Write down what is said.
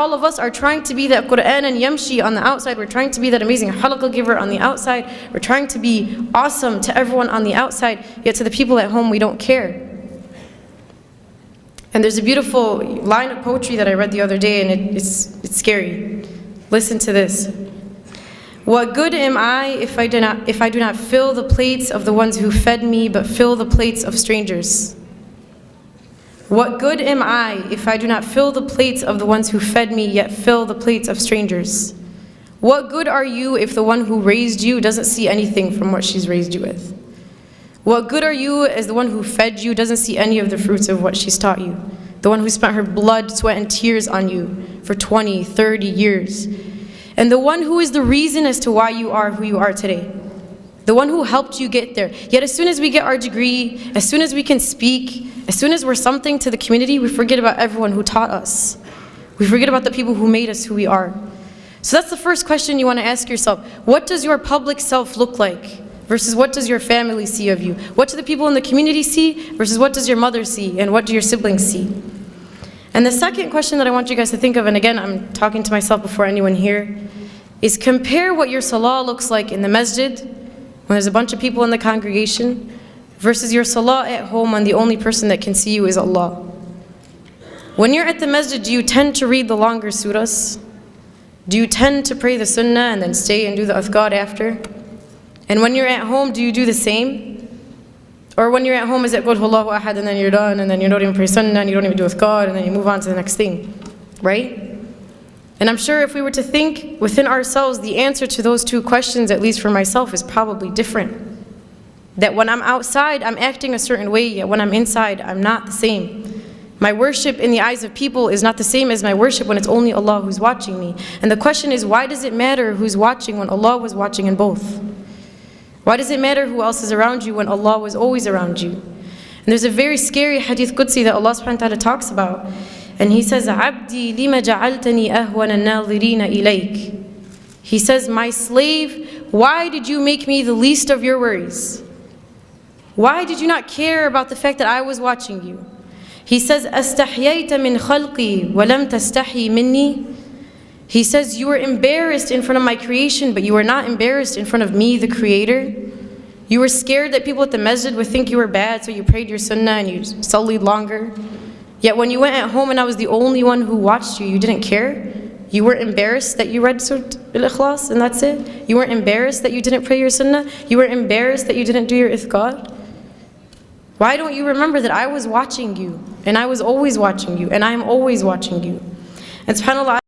All of us are trying to be that Qur'an and Yamshi on the outside. We're trying to be that amazing halaqah giver on the outside. We're trying to be awesome to everyone on the outside, yet to the people at home we don't care. And there's a beautiful line of poetry that I read the other day, and it's scary. Listen to this. What good am I if I do not fill the plates of the ones who fed me, but fill the plates of strangers? What good am I if I do not fill the plates of the ones who fed me, yet fill the plates of strangers? What good are you if the one who raised you doesn't see anything from what she's raised you with? What good are you as the one who fed you doesn't see any of the fruits of what she's taught you? The one who spent her blood, sweat, and tears on you for 20, 30 years. And the one who is the reason as to why you are who you are today. The one who helped you get there. Yet as soon as we get our degree, as soon as we can speak, as soon as we're something to the community, we forget about everyone who taught us. We forget about the people who made us who we are. So that's the first question you want to ask yourself. What does your public self look like versus what does your family see of you? What do the people in the community see versus what does your mother see and what do your siblings see? And the second question that I want you guys to think of, and again, I'm talking to myself before anyone here, is compare what your salah looks like in the masjid, when there's a bunch of people in the congregation, versus your salah at home when the only person that can see you is Allah. When you're at the masjid, do you tend to read the longer surahs? Do you tend to pray the sunnah and then stay and do the adhkar after? And when you're at home, do you do the same? Or when you're at home, is it Qul Huwallahu Ahad and then you're done and then you don't even pray sunnah and you don't even do adhkar and then you move on to the next thing, right? And I'm sure if we were to think within ourselves, the answer to those two questions, at least for myself, is probably different. That when I'm outside, I'm acting a certain way, yet when I'm inside, I'm not the same. My worship in the eyes of people is not the same as my worship when it's only Allah who's watching me. And the question is, why does it matter who's watching when Allah was watching in both? Why does it matter who else is around you when Allah was always around you? And there's a very scary hadith Qudsi that Allah subhanahu wa ta'ala talks about. And He says, عَبْدِي لِمَ جَعَلْتَنِي أَهْوَنَ النَّاظِرِينَ إِلَيْكَ. He says, my slave, why did you make me the least of your worries? Why did you not care about the fact that I was watching you? He says, أَسْتَحْيَيْتَ مِنْ خَلْقِي وَلَمْ تَسْتَحِي مِنِّي. He says, you were embarrassed in front of my creation, but you were not embarrassed in front of me, the Creator. You were scared that people at the masjid would think you were bad, so you prayed your sunnah and you sullied longer. Yet when you went at home and I was the only one who watched you, you didn't care. You weren't embarrassed that you read Surah Al-Ikhlas and that's it. You weren't embarrassed that you didn't pray your sunnah. You were embarrassed that you didn't do your ithqad. Why don't you remember that I was watching you, and I was always watching you, and I am always watching you? And subhanAllah,